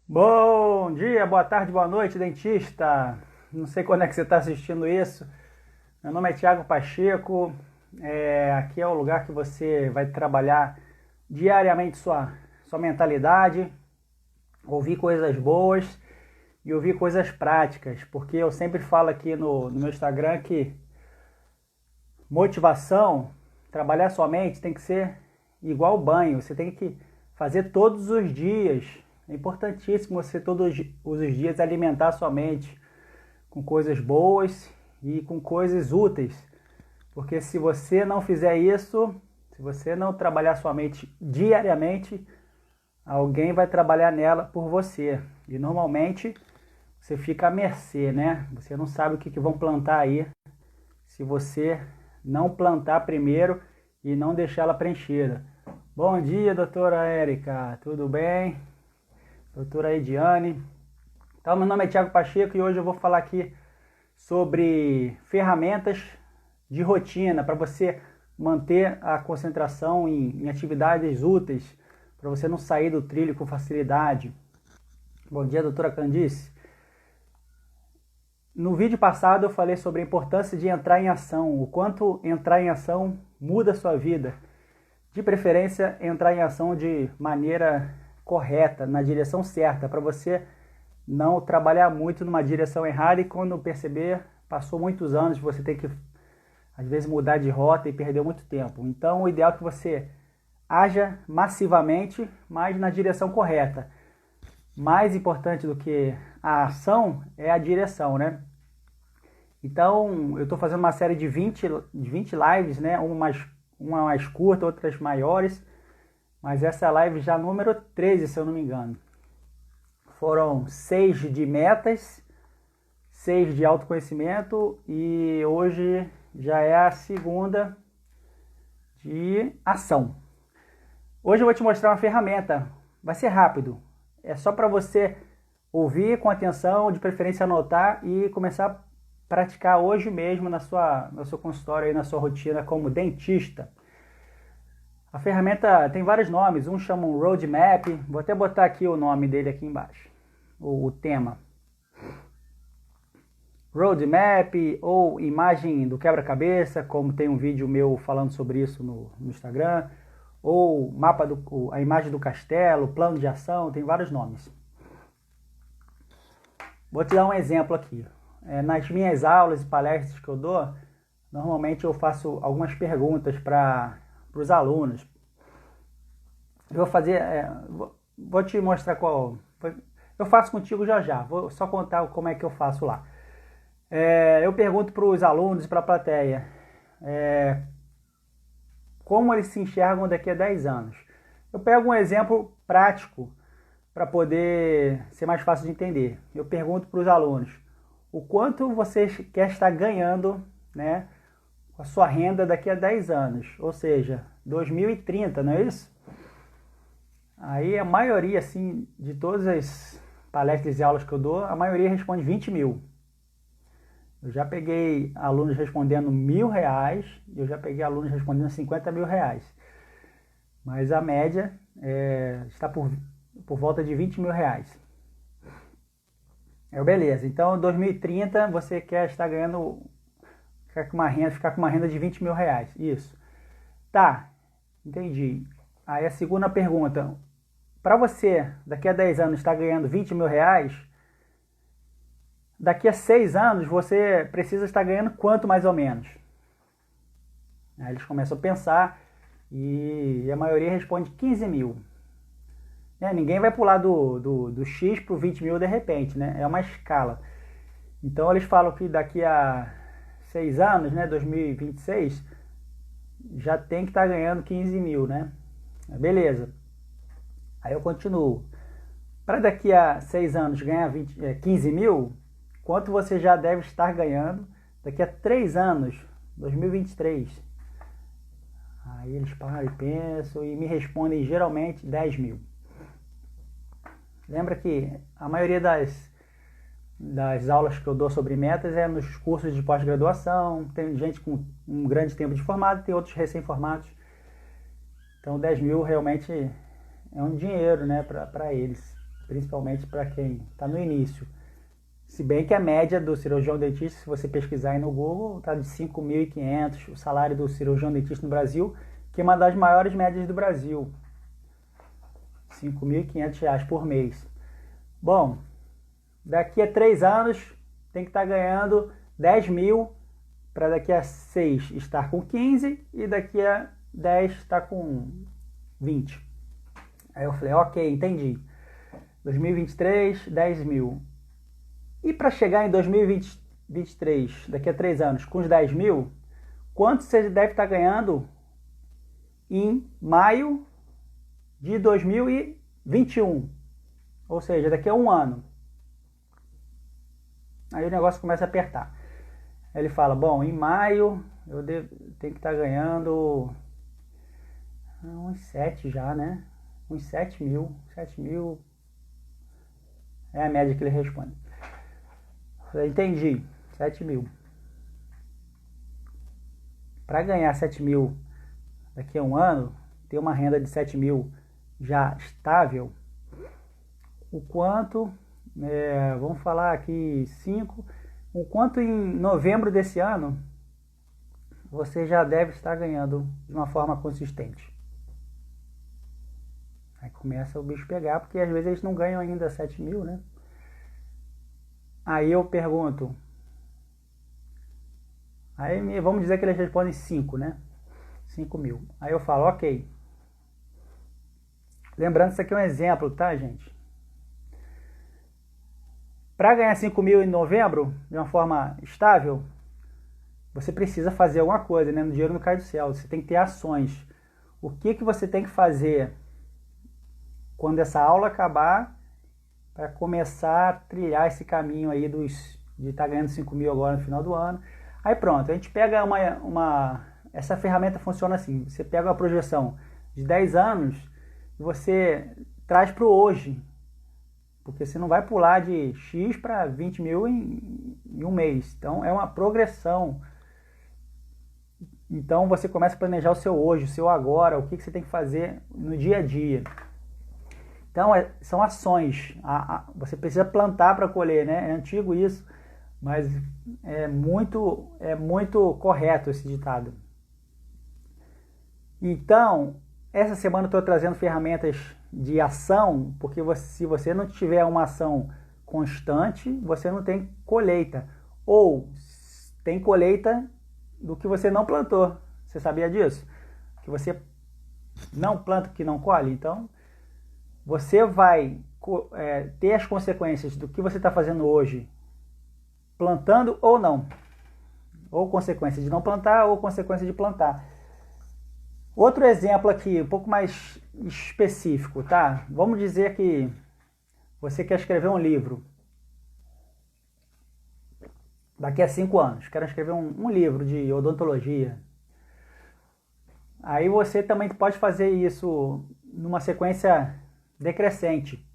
Bom dia, boa tarde, boa noite, dentista. Não sei quando é que você está assistindo isso. Meu nome é Thiago Pacheco. Aqui é o lugar que você vai trabalhar diariamente sua mentalidade, ouvir coisas boas e ouvir coisas práticas. Porque eu sempre falo aqui no meu Instagram que motivação, trabalhar sua mente tem que ser igual banho. Você tem que fazer todos os dias. É importantíssimo você todos os dias alimentar sua mente com coisas boas e com coisas úteis. Porque se você não fizer isso, se você não trabalhar sua mente diariamente, alguém vai trabalhar nela por você. E normalmente você fica à mercê, né? Você não sabe o que vão plantar aí se você não plantar primeiro e não deixar ela preenchida. Bom dia, doutora Érica, tudo bem? Doutora Ediane. Então, meu nome é Thiago Pacheco e hoje eu vou falar aqui sobre ferramentas de rotina para você manter a concentração em atividades úteis, para você não sair do trilho com facilidade. Bom dia, doutora Candice. No vídeo passado eu falei sobre a importância de entrar em ação, o quanto entrar em ação muda a sua vida. De preferência, entrar em ação de maneira correta, na direção certa, para você não trabalhar muito numa direção errada e quando perceber, passou muitos anos, você tem que, às vezes, mudar de rota e perdeu muito tempo. Então, o ideal é que você haja massivamente, mas na direção correta. Mais importante do que a ação é a direção, né? Então, eu estou fazendo uma série de 20 lives, né? Uma mais curta, outras maiores. Mas essa é a live já número 13, se eu não me engano. Foram 6 de metas, 6 de autoconhecimento e hoje já é a segunda de ação. Hoje eu vou te mostrar uma ferramenta. Vai ser rápido. É só para você ouvir com atenção, de preferência anotar e começar a praticar hoje mesmo no seu consultório, aí, na sua rotina como dentista. A ferramenta tem vários nomes, um chama um Roadmap, vou até botar aqui o nome dele aqui embaixo, o tema. Roadmap ou imagem do quebra-cabeça, como tem um vídeo meu falando sobre isso no Instagram, ou a imagem do castelo, plano de ação, tem vários nomes. Vou te dar um exemplo aqui. Nas minhas aulas e palestras que eu dou, normalmente eu faço algumas perguntas para os alunos. Eu vou fazer, vou te mostrar qual. Eu faço contigo já já, vou só contar como é que eu faço lá. Eu pergunto para os alunos e para a plateia como eles se enxergam daqui a 10 anos. Eu pego um exemplo prático para poder ser mais fácil de entender. Eu pergunto para os alunos o quanto você quer estar ganhando, né, com a sua renda daqui a 10 anos, ou seja, 2030, não é isso? Aí a maioria, assim, de todas as palestras e aulas que eu dou, a maioria responde 20 mil. Eu já peguei alunos respondendo R$ 1.000, e eu já peguei alunos respondendo 50 mil reais. Mas a média está por volta de 20 mil reais. Beleza, então em 2030 você quer estar ganhando, ficar com uma renda de 20 mil reais. Isso. Tá, entendi. Aí a segunda pergunta, para você daqui a 10 anos estar ganhando 20 mil reais, daqui a 6 anos você precisa estar ganhando quanto mais ou menos? Aí eles começam a pensar e a maioria responde 15 mil. Ninguém vai pular do X para o 20 mil de repente, né? É uma escala. Então eles falam que daqui a 6 anos, né, 2026, já tem que estar ganhando 15 mil, né? Beleza. Aí eu continuo. Para daqui a 6 anos ganhar 15 mil, quanto você já deve estar ganhando daqui a 3 anos, 2023? Aí eles param e pensam e me respondem geralmente 10 mil. Lembra que a maioria das aulas que eu dou sobre metas é nos cursos de pós-graduação, tem gente com um grande tempo de formado, tem outros recém-formados. Então 10 mil realmente é um dinheiro, né, para eles. principalmente para quem está no início. Se bem que a média do cirurgião dentista, se você pesquisar aí no Google, está de 5.500, o salário do cirurgião dentista no Brasil, que é uma das maiores médias do Brasil. R$ 5.500 por mês. Bom, daqui a 3 anos tem que estar ganhando 10 mil, para daqui a 6 estar com 15 e daqui a 10 estar com 20. Aí eu falei, ok, entendi. 2023, 10 mil. E para chegar em 2023, daqui a 3 anos, com os 10 mil, quanto você deve estar ganhando em maio de 2021? Ou seja, daqui a um ano. Aí o negócio começa a apertar. Aí ele fala, bom, em maio eu tenho que estar ganhando uns 7 já, né? Uns 7 mil. 7 mil é a média que ele responde. Eu entendi, 7 mil. Para ganhar 7 mil daqui a um ano, ter uma renda de 7 mil já estável, o quanto, vamos falar aqui 5, o quanto em novembro desse ano você já deve estar ganhando de uma forma consistente. Aí começa o bicho pegar, porque às vezes eles não ganham ainda 7 mil, né? Aí eu pergunto, aí vamos dizer que eles respondem 5, né? 5 mil. Aí eu falo, ok. Lembrando, isso aqui é um exemplo, tá, gente? Para ganhar 5 mil em novembro, de uma forma estável, você precisa fazer alguma coisa, né? O dinheiro não cai do céu, você tem que ter ações. O que você tem que fazer quando essa aula acabar para começar a trilhar esse caminho aí de estar ganhando 5 mil agora no final do ano? Aí pronto, a gente pega essa ferramenta funciona assim, você pega uma projeção de 10 anos e você traz para o hoje, porque você não vai pular de X para 20 mil em um mês, então é uma progressão. Então você começa a planejar o seu hoje, o seu agora, o que você tem que fazer no dia a dia. Então são ações, você precisa plantar para colher, né? É antigo isso, mas é muito correto esse ditado. Então, essa semana eu estou trazendo ferramentas de ação, porque se você não tiver uma ação constante, você não tem colheita. Ou tem colheita do que você não plantou. Você sabia disso? Que você não planta, que não colhe. Então, você vai ter as consequências do que você está fazendo hoje, plantando ou não. Ou consequência de não plantar, ou consequência de plantar. Outro exemplo aqui, um pouco mais específico, tá? Vamos dizer que você quer escrever um livro. Daqui a 5 anos, quero escrever um livro de odontologia. Aí você também pode fazer isso numa sequência decrescente.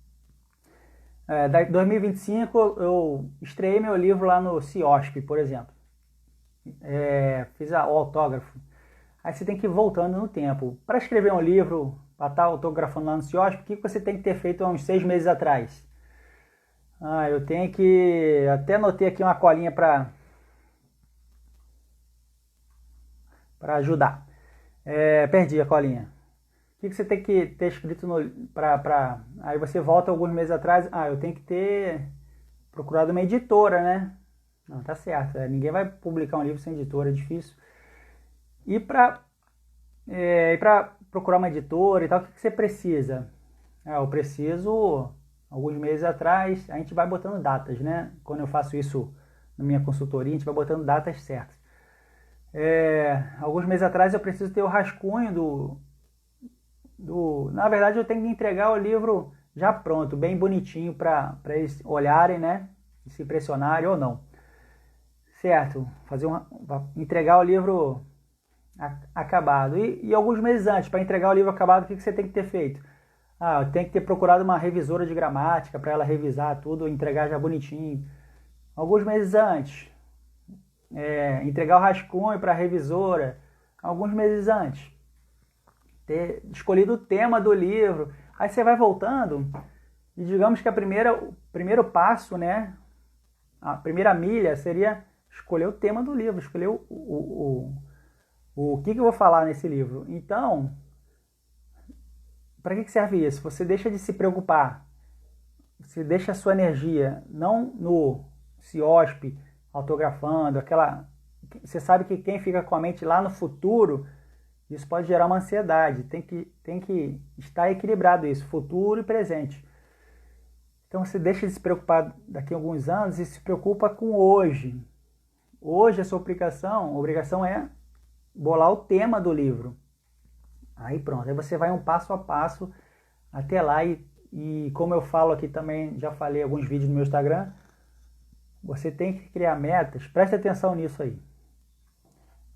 Em 2025 eu estreiei meu livro lá no CIOSP, por exemplo. Fiz o autógrafo. Aí você tem que ir voltando no tempo. Para escrever um livro, para estar autografando lá no CIOSP, o que você tem que ter feito há uns 6 meses atrás? Eu tenho que... Até anotei aqui uma colinha para ajudar. Perdi a colinha. O que você tem que ter escrito Aí você volta alguns meses atrás. Eu tenho que ter procurado uma editora, né? Não, tá certo. Ninguém vai publicar um livro sem editora, é difícil. E para procurar uma editora e tal, o que você precisa? Eu preciso, alguns meses atrás, a gente vai botando datas, né? Quando eu faço isso na minha consultoria, a gente vai botando datas certas. Alguns meses atrás eu preciso ter o rascunho na verdade eu tenho que entregar o livro já pronto, bem bonitinho para eles olharem, né? E se impressionarem ou não. Certo? Entregar o livro acabado. E alguns meses antes, para entregar o livro acabado, o que você tem que ter feito? Eu tenho que ter procurado uma revisora de gramática para ela revisar tudo, entregar já bonitinho. Alguns meses antes, entregar o rascunho para a revisora. Alguns meses antes, ter escolhido o tema do livro. Aí você vai voltando E digamos que o primeiro passo, né, a primeira milha seria escolher o tema do livro, escolher o que eu vou falar nesse livro. Então, para que serve isso? Você deixa de se preocupar, você deixa a sua energia não no CIOSP, autografando, aquela... Você sabe que quem fica com a mente lá no futuro, isso pode gerar uma ansiedade. Tem que estar equilibrado isso, futuro e presente. Então você deixa de se preocupar daqui a alguns anos e se preocupa com hoje. Hoje a sua obrigação é bolar o tema do livro. Aí pronto, aí você vai um passo a passo até lá e como eu falo aqui também, já falei em alguns vídeos no meu Instagram, você tem que criar metas, preste atenção nisso aí.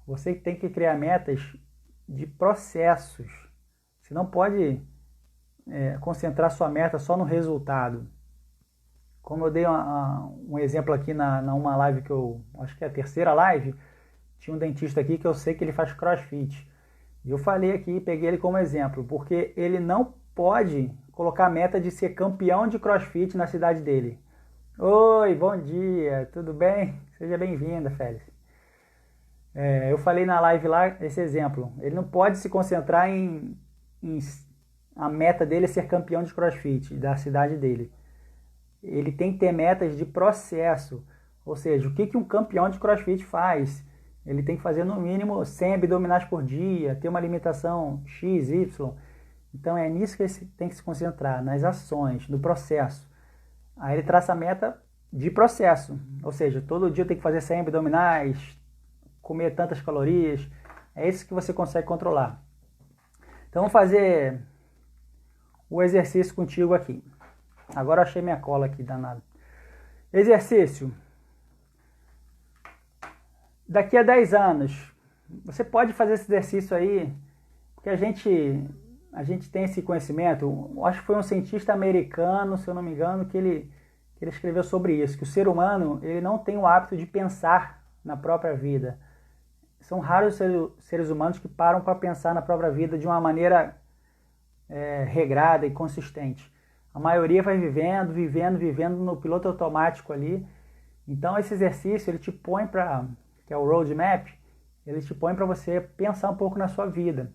Você tem que criar metas de processos. Você não pode concentrar sua meta só no resultado. Como eu dei um exemplo aqui numa live que eu acho que é a terceira live, tinha um dentista aqui que eu sei que ele faz CrossFit. E eu falei aqui, peguei ele como exemplo, porque ele não pode colocar a meta de ser campeão de CrossFit na cidade dele. Oi, bom dia, tudo bem? Seja bem-vinda, Félix. Eu falei na live lá esse exemplo. Ele não pode se concentrar em a meta dele é ser campeão de CrossFit da cidade dele. Ele tem que ter metas de processo, ou seja, o que um campeão de CrossFit faz? Ele tem que fazer no mínimo 100 abdominais por dia, ter uma alimentação X, Y. Então é nisso que ele tem que se concentrar, nas ações, no processo. Aí ele traça a meta de processo, ou seja, todo dia tem que fazer 100 abdominais, comer tantas calorias, é isso que você consegue controlar. Então vamos fazer o exercício contigo aqui. Agora eu achei minha cola aqui, danado. Exercício. Daqui a 10 anos, você pode fazer esse exercício aí, porque a gente tem esse conhecimento, acho que foi um cientista americano, se eu não me engano, que ele escreveu sobre isso, que o ser humano ele não tem o hábito de pensar na própria vida. São raros os seres humanos que param para pensar na própria vida de uma maneira regrada e consistente. A maioria vai vivendo no piloto automático ali. Então esse exercício ele te põe que é o roadmap, ele te põe para você pensar um pouco na sua vida.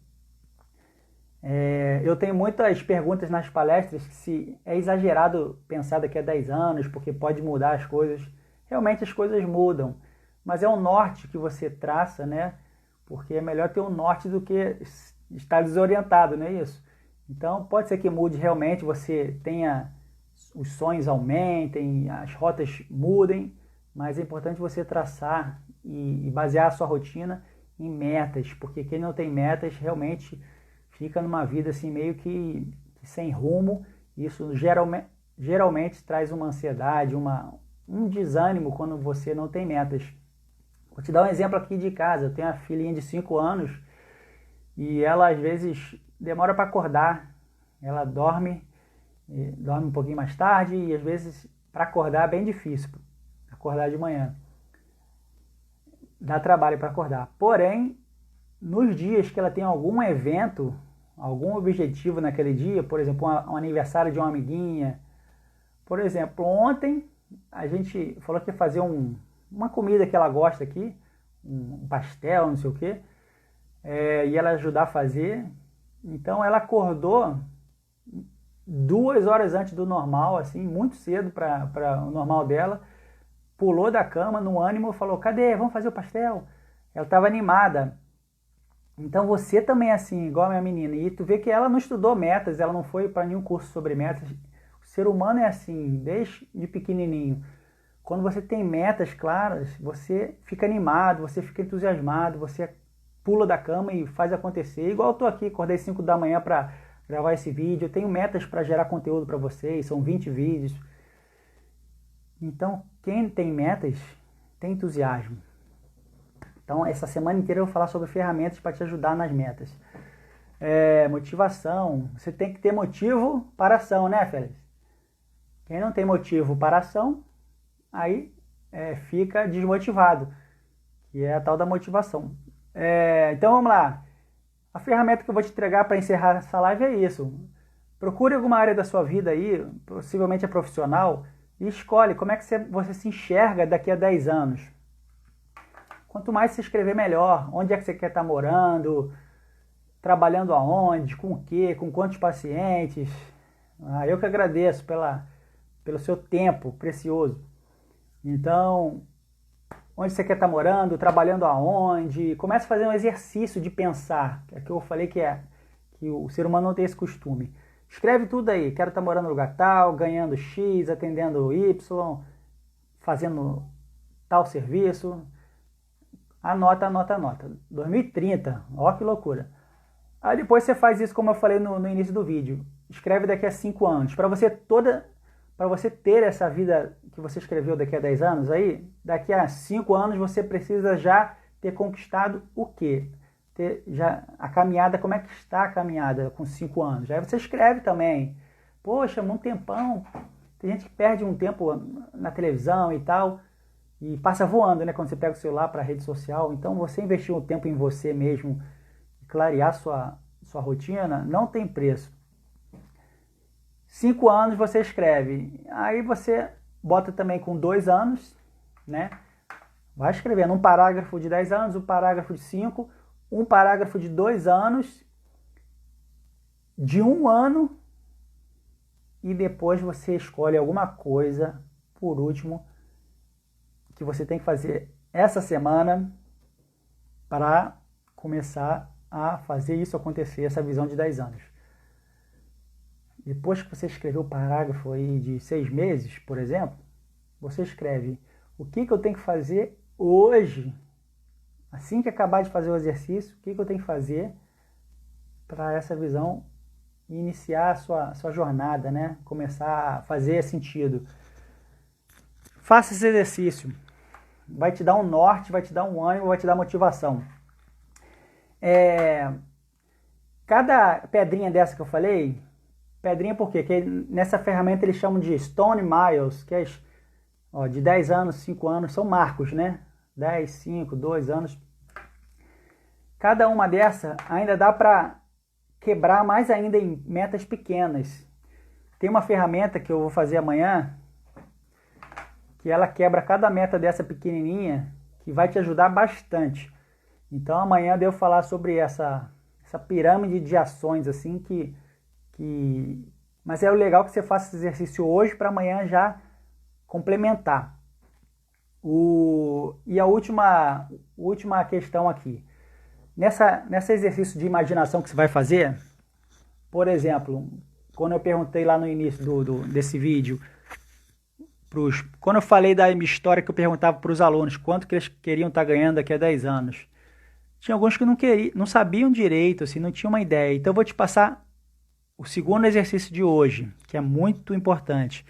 Eu tenho muitas perguntas nas palestras se é exagerado pensar daqui a 10 anos, porque pode mudar as coisas. Realmente as coisas mudam, mas é um norte que você traça, né? Porque é melhor ter um norte do que estar desorientado, não é isso? Então pode ser que mude realmente, você tenha, os sonhos aumentem, as rotas mudem, mas é importante você traçar e basear a sua rotina em metas, porque quem não tem metas realmente fica numa vida assim meio que sem rumo. Isso geralmente traz uma ansiedade, um desânimo quando você não tem metas. Vou te dar um exemplo aqui de casa. Eu tenho uma filhinha de 5 anos e ela às vezes demora para acordar. Ela dorme um pouquinho mais tarde e às vezes para acordar é bem difícil, acordar de manhã. Dá trabalho para acordar. Porém, nos dias que ela tem algum evento, algum objetivo naquele dia, por exemplo, um aniversário de uma amiguinha. Por exemplo, ontem a gente falou que ia fazer uma comida que ela gosta aqui, um pastel, não sei o quê, e ela ajudar a fazer. Então ela acordou 2 horas antes do normal, assim, muito cedo para o normal dela, pulou da cama no ânimo e falou: cadê? Vamos fazer o pastel? Ela estava animada. Então você também é assim, igual a minha menina. E tu vê que ela não estudou metas, ela não foi para nenhum curso sobre metas. O ser humano é assim, desde de pequenininho. Quando você tem metas claras, você fica animado, você fica entusiasmado, você pula da cama e faz acontecer. Igual eu tô aqui, acordei 5 da manhã para gravar esse vídeo. Eu tenho metas para gerar conteúdo para vocês, são 20 vídeos. Então, quem tem metas, tem entusiasmo. Então, essa semana inteira eu vou falar sobre ferramentas para te ajudar nas metas. Motivação. Você tem que ter motivo para ação, né, Félix? Quem não tem motivo para ação, aí fica desmotivado, que é a tal da motivação. Então, vamos lá. A ferramenta que eu vou te entregar para encerrar essa live é isso. Procure alguma área da sua vida aí, possivelmente é profissional, e escolhe como é que você se enxerga daqui a 10 anos. Quanto mais se escrever, melhor. Onde é que você quer estar morando? Trabalhando aonde? Com o quê? Com quantos pacientes? Eu que agradeço pelo seu tempo precioso. Então, onde você quer estar morando? Trabalhando aonde? Comece a fazer um exercício de pensar. É que eu falei que o ser humano não tem esse costume. Escreve tudo aí. Quero estar morando no lugar tal, ganhando X, atendendo Y, fazendo tal serviço. Anota, anota, anota. 2030, ó que loucura. Aí depois você faz isso como eu falei no início do vídeo. Escreve daqui a 5 anos. Para você ter essa vida que você escreveu daqui a 10 anos aí, daqui a 5 anos você precisa já ter conquistado o quê? Ter já a caminhada, como é que está a caminhada com 5 anos? Aí você escreve também. Poxa, muito tempão. Tem gente que perde um tempo na televisão e tal. E passa voando, né? Quando você pega o celular para a rede social. Então, você investir um tempo em você mesmo, clarear sua rotina, não tem preço. 5 anos você escreve. Aí você bota também com 2 anos, né? Vai escrevendo um parágrafo de 10 anos, um parágrafo de 5, um parágrafo de 2 anos, de 1 ano, e depois você escolhe alguma coisa, por último, que você tem que fazer essa semana para começar a fazer isso acontecer, essa visão de 10 anos. Depois que você escreveu o parágrafo aí de 6 meses, por exemplo, você escreve o que eu tenho que fazer hoje, assim que acabar de fazer o exercício, o que eu tenho que fazer para essa visão iniciar a sua jornada, né? Começar a fazer sentido. Faça esse exercício. Vai te dar um norte, vai te dar um ânimo, vai te dar motivação. Cada pedrinha dessa que eu falei, pedrinha por quê? Porque nessa ferramenta eles chamam de Stone Miles, que é de 10 anos, 5 anos, são marcos, né? 10, 5, 2 anos. Cada uma dessa ainda dá para quebrar mais ainda em metas pequenas. Tem uma ferramenta que eu vou fazer amanhã, que ela quebra cada meta dessa pequenininha, que vai te ajudar bastante. Então amanhã eu devo falar sobre essa pirâmide de ações, assim, mas é o legal que você faça esse exercício hoje para amanhã já complementar. E a última questão aqui. Nesse exercício de imaginação que você vai fazer, por exemplo, quando eu perguntei lá no início desse vídeo, quando eu falei da minha história, que eu perguntava para os alunos quanto que eles queriam estar ganhando daqui a 10 anos, tinha alguns que não sabiam direito, assim, não tinham uma ideia. Então eu vou te passar o segundo exercício de hoje, que é muito importante.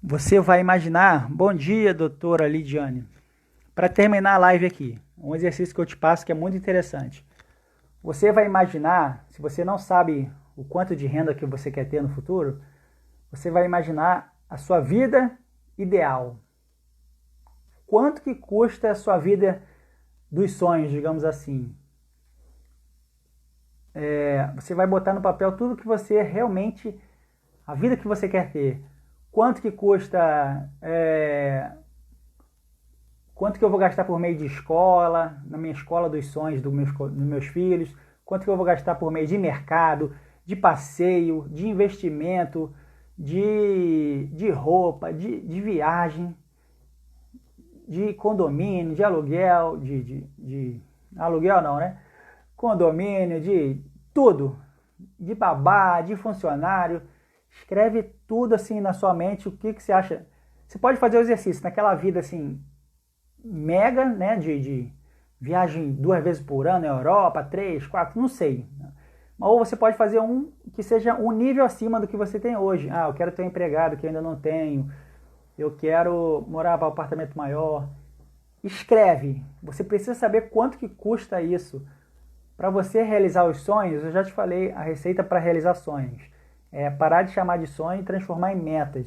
Você vai imaginar, bom dia, doutora Lidiane, para terminar a live aqui, um exercício que eu te passo que é muito interessante. Você vai imaginar, se você não sabe o quanto de renda que você quer ter no futuro, você vai imaginar a sua vida ideal. Quanto que custa a sua vida dos sonhos, digamos assim? Você vai botar no papel tudo que você realmente, a vida que você quer ter. Quanto que custa, quanto que eu vou gastar por meio de escola, na minha escola dos sonhos dos meus filhos, quanto que eu vou gastar por meio de mercado, de passeio, de investimento, de roupa, de viagem, de condomínio, de aluguel, de aluguel não, né? Condomínio, de tudo, de babá, de funcionário. Escreve tudo assim na sua mente, o que você acha. Você pode fazer o exercício naquela vida assim, mega, né? De viagem 2 vezes por ano na Europa, 3, 4, não sei. Ou você pode fazer um que seja um nível acima do que você tem hoje. Eu quero ter um empregado que eu ainda não tenho. Eu quero morar para um apartamento maior. Escreve. Você precisa saber quanto que custa isso. Para você realizar os sonhos, eu já te falei a receita para realizar sonhos. É parar de chamar de sonho e transformar em metas.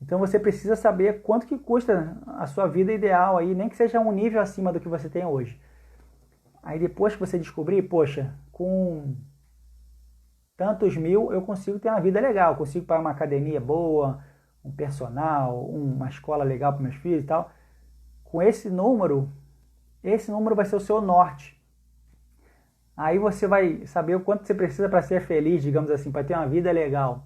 Então você precisa saber quanto que custa a sua vida ideal aí, nem que seja um nível acima do que você tem hoje. Aí depois que você descobrir, poxa, com tantos mil, eu consigo ter uma vida legal, consigo pagar uma academia boa, um personal, uma escola legal para meus filhos e tal. Com esse número vai ser o seu norte. Aí você vai saber o quanto você precisa para ser feliz, digamos assim, para ter uma vida legal.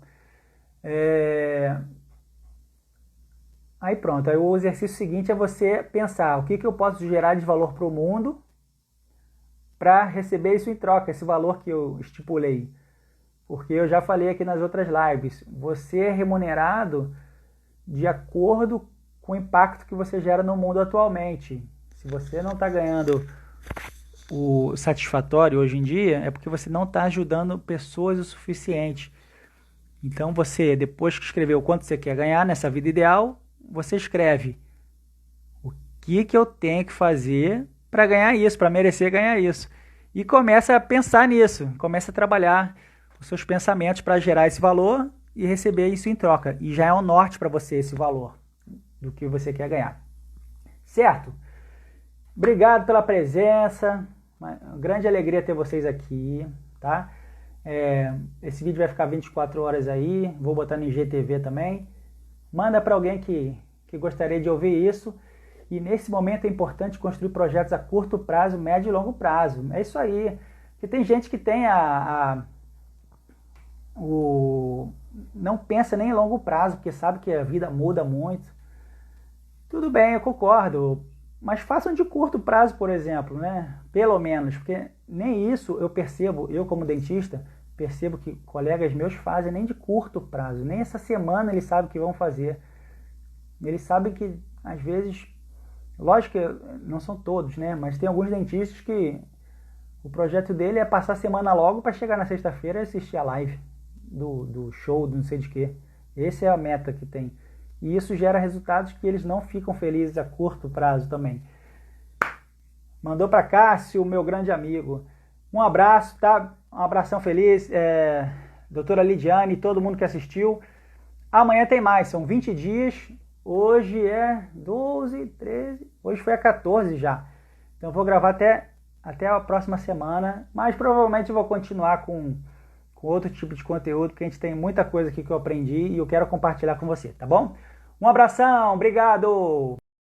Aí pronto, aí o exercício seguinte é você pensar o que eu posso gerar de valor para o mundo para receber isso em troca, esse valor que eu estipulei. Porque eu já falei aqui nas outras lives, você é remunerado de acordo com o impacto que você gera no mundo atualmente. Se você não está ganhando o satisfatório hoje em dia, é porque você não está ajudando pessoas o suficiente. Então você, depois que escreveu o quanto você quer ganhar nessa vida ideal, você escreve o que eu tenho que fazer para ganhar isso, para merecer ganhar isso. E começa a pensar nisso, começa a trabalhar os seus pensamentos para gerar esse valor e receber isso em troca. E já é um norte para você esse valor do que você quer ganhar. Certo? Obrigado pela presença. Uma grande alegria ter vocês aqui, tá? Esse vídeo vai ficar 24 horas aí. Vou botar no IGTV também. Manda para alguém que gostaria de ouvir isso. E nesse momento é importante construir projetos a curto prazo, médio e longo prazo. É isso aí. Porque tem gente que tem não pensa nem em longo prazo, porque sabe que a vida muda muito. Tudo bem, eu concordo. Mas façam de curto prazo, por exemplo, né? Pelo menos, porque nem isso eu percebo, eu como dentista, percebo que colegas meus fazem nem de curto prazo. Nem essa semana eles sabem o que vão fazer. Eles sabem que, às vezes, lógico que não são todos, né? Mas tem alguns dentistas que o projeto dele é passar a semana logo para chegar na sexta-feira e assistir a live do show, do não sei de quê. Essa é a meta que tem. E isso gera resultados que eles não ficam felizes a curto prazo também. Mandou para Cássio, meu grande amigo. Um abraço, tá? Um abração feliz. Doutora Lidiane, todo mundo que assistiu. Amanhã tem mais, são 20 dias. Hoje é 12, 13, hoje foi a 14 já. Então eu vou gravar até a próxima semana, mas provavelmente eu vou continuar com outro tipo de conteúdo, porque a gente tem muita coisa aqui que eu aprendi e eu quero compartilhar com você, tá bom? Um abração, obrigado!